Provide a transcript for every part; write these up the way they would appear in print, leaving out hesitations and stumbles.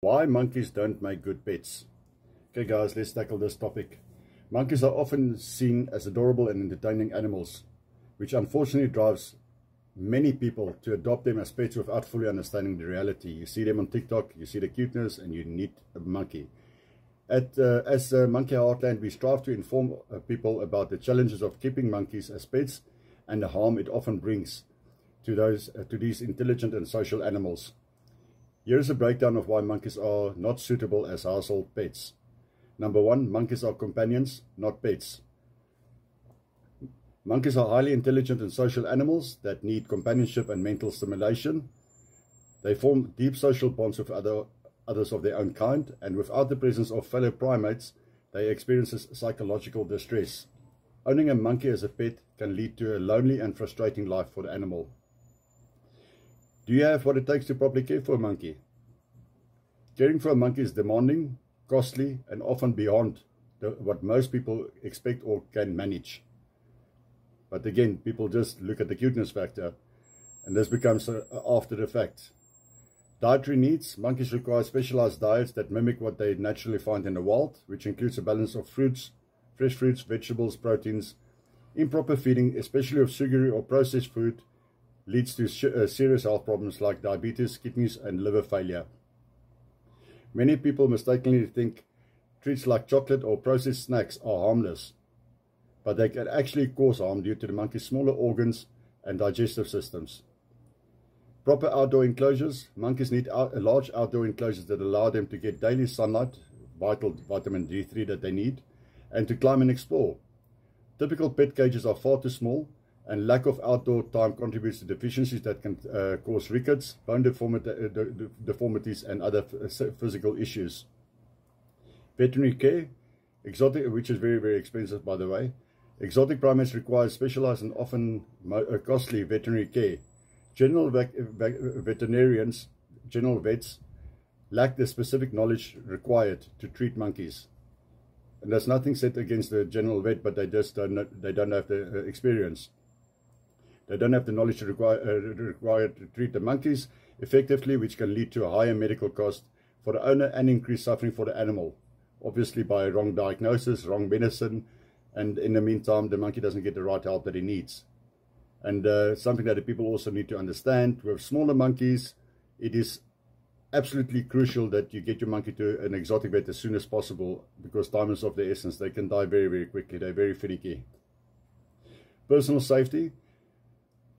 Why monkeys don't make good pets. Okay guys, let's tackle this topic. Monkeys are often seen as adorable and entertaining animals, which unfortunately drives many people to adopt them as pets without fully understanding the reality. You see them on TikTok, you see the cuteness, and you need a monkey. As Monkey Heartland, we strive to inform people about the challenges of keeping monkeys as pets and the harm it often brings to these intelligent and social animals. Here is a breakdown of why monkeys are not suitable as household pets. Number one, monkeys are companions, not pets. Monkeys are highly intelligent and social animals that need companionship and mental stimulation. They form deep social bonds with others of their own kind, and without the presence of fellow primates, they experience psychological distress. Owning a monkey as a pet can lead to a lonely and frustrating life for the animal. Do you have what it takes to properly care for a monkey? Caring for a monkey is demanding, costly, and often beyond what most people expect or can manage. But again, people just look at the cuteness factor, and this becomes after the fact. Dietary needs. Monkeys require specialized diets that mimic what they naturally find in the wild, which includes a balance of fruits, fresh fruits, vegetables, proteins. Improper feeding, especially of sugary or processed food, leads to serious health problems like diabetes, kidneys, and liver failure. Many people mistakenly think treats like chocolate or processed snacks are harmless, but they can actually cause harm due to the monkey's smaller organs and digestive systems. Proper outdoor enclosures. Monkeys need large outdoor enclosures that allow them to get daily sunlight, vital vitamin D3 that they need, and to climb and explore. Typical pet cages are far too small, and lack of outdoor time contributes to deficiencies that can cause rickets, bone deformities, and other physical issues. Veterinary care, which is very, very expensive, by the way. Exotic primates require specialized and often costly veterinary care. General veterinarians, general vets, lack the specific knowledge required to treat monkeys. And there's nothing said against the general vet, but they just don't have the experience. They don't have the knowledge required to treat the monkeys effectively, which can lead to a higher medical cost for the owner and increased suffering for the animal. Obviously by wrong diagnosis, wrong medicine, and in the meantime the monkey doesn't get the right help that he needs. And something that the people also need to understand, with smaller monkeys, it is absolutely crucial that you get your monkey to an exotic vet as soon as possible, because time is of the essence. They can die very, very quickly. They're very finicky. Personal safety.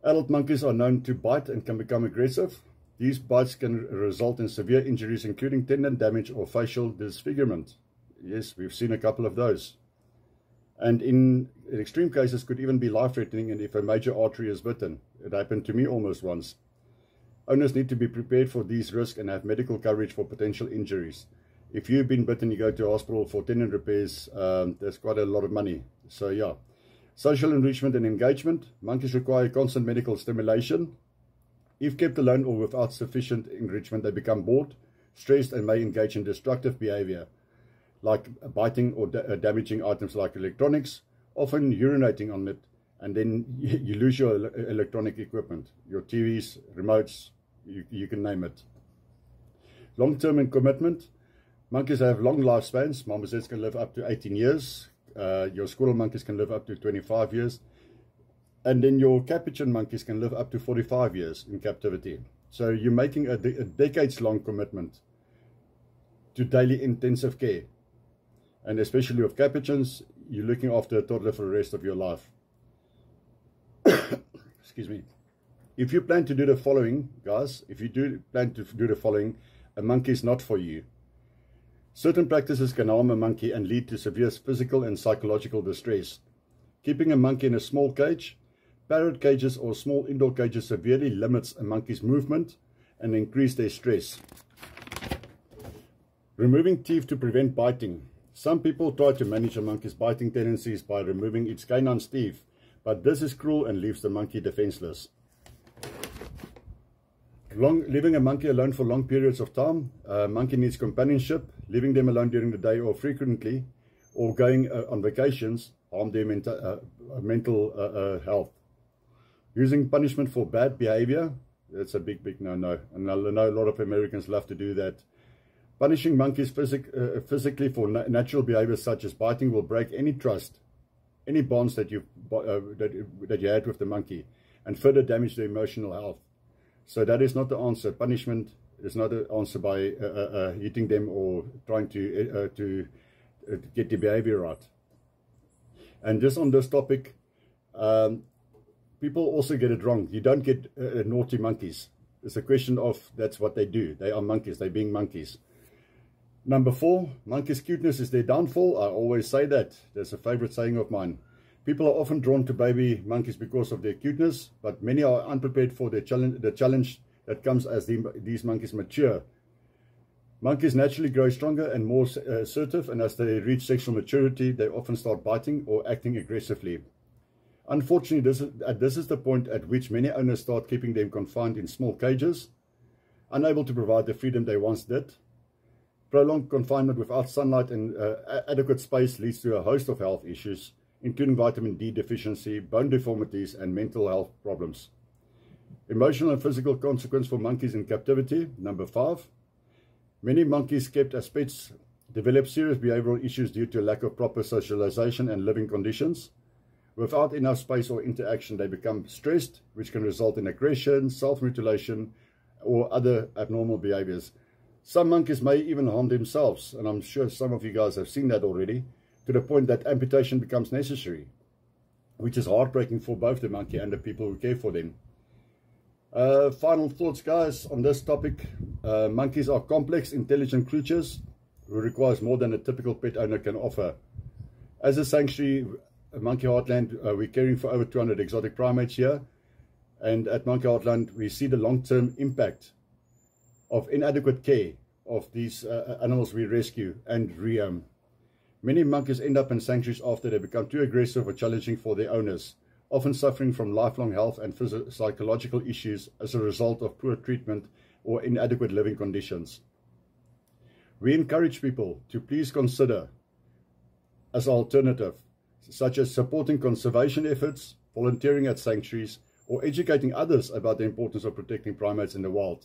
Adult monkeys are known to bite and can become aggressive. These bites can result in severe injuries, including tendon damage or facial disfigurement. Yes, we've seen a couple of those. And in extreme cases could even be life-threatening, and if a major artery is bitten. It happened to me almost once. Owners need to be prepared for these risks and have medical coverage for potential injuries. If you've been bitten, you go to hospital for tendon repairs, there's quite a lot of money. So yeah. Social enrichment and engagement. Monkeys require constant medical stimulation. If kept alone or without sufficient enrichment, they become bored, stressed, and may engage in destructive behavior, like biting or damaging items like electronics, often urinating on it, and then you lose your electronic equipment, your TVs, remotes, you can name it. Long-term and commitment. Monkeys have long lifespans. Marmosets can live up to 18 years. Your squirrel monkeys can live up to 25 years. And then your capuchin monkeys can live up to 45 years in captivity. So you're making a decades-long commitment to daily intensive care. And especially with capuchins, you're looking after a toddler for the rest of your life. Excuse me. If you plan to do the following, guys, a monkey is not for you. Certain practices can harm a monkey and lead to severe physical and psychological distress. Keeping a monkey in a small cage, parrot cages, or small indoor cages severely limits a monkey's movement and increase their stress. Removing teeth to prevent biting. Some people try to manage a monkey's biting tendencies by removing its canine teeth, but this is cruel and leaves the monkey defenseless. Leaving a monkey alone for long periods of time. A monkey needs companionship. Leaving them alone during the day or frequently, or going on vacations, harm their mental health. Using punishment for bad behavior. That's a big no-no. And I know a lot of Americans love to do that. Punishing monkeys physically for natural behaviors such as biting will break any trust, any bonds that you had with the monkey, and further damage their emotional health. So that is not the answer. Punishment is not the answer by hitting them or trying to get the behavior right. And just on this topic, people also get it wrong. You don't get naughty monkeys. It's a question of that's what they do. They are monkeys. They're being monkeys. Number 4, monkeys' cuteness is their downfall. I always say that. That's a favorite saying of mine. People are often drawn to baby monkeys because of their cuteness, but many are unprepared for the challenge that comes as these monkeys mature. Monkeys naturally grow stronger and more assertive, and as they reach sexual maturity, they often start biting or acting aggressively. Unfortunately, this is the point at which many owners start keeping them confined in small cages, unable to provide the freedom they once did. Prolonged confinement without sunlight and adequate space leads to a host of health issues, including vitamin D deficiency, bone deformities, and mental health problems. Emotional and physical consequence for monkeys in captivity. Number 5. Many monkeys kept as pets develop serious behavioral issues due to a lack of proper socialization and living conditions. Without enough space or interaction, they become stressed, which can result in aggression, self-mutilation, or other abnormal behaviors. Some monkeys may even harm themselves, and I'm sure some of you guys have seen that already, to the point that amputation becomes necessary, which is heartbreaking for both the monkey and the people who care for them. Final thoughts, guys, on this topic. Monkeys are complex, intelligent creatures who requires more than a typical pet owner can offer. As a sanctuary, Monkey Heartland, we're caring for over 200 exotic primates here, and at Monkey Heartland we see the long-term impact of inadequate care of these animals we rescue and rehome. Many monkeys end up in sanctuaries after they become too aggressive or challenging for their owners, often suffering from lifelong health and psychological issues as a result of poor treatment or inadequate living conditions. We encourage people to please consider as an alternative, such as supporting conservation efforts, volunteering at sanctuaries, or educating others about the importance of protecting primates in the wild.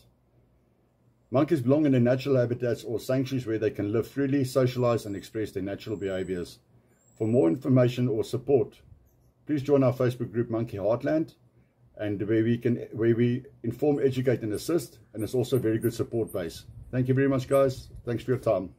Monkeys belong in their natural habitats or sanctuaries where they can live freely, socialize, and express their natural behaviors. For more information or support, please join our Facebook group Monkey Heartland, and where we inform, educate, and assist, and it's also a very good support base. Thank you very much, guys. Thanks for your time.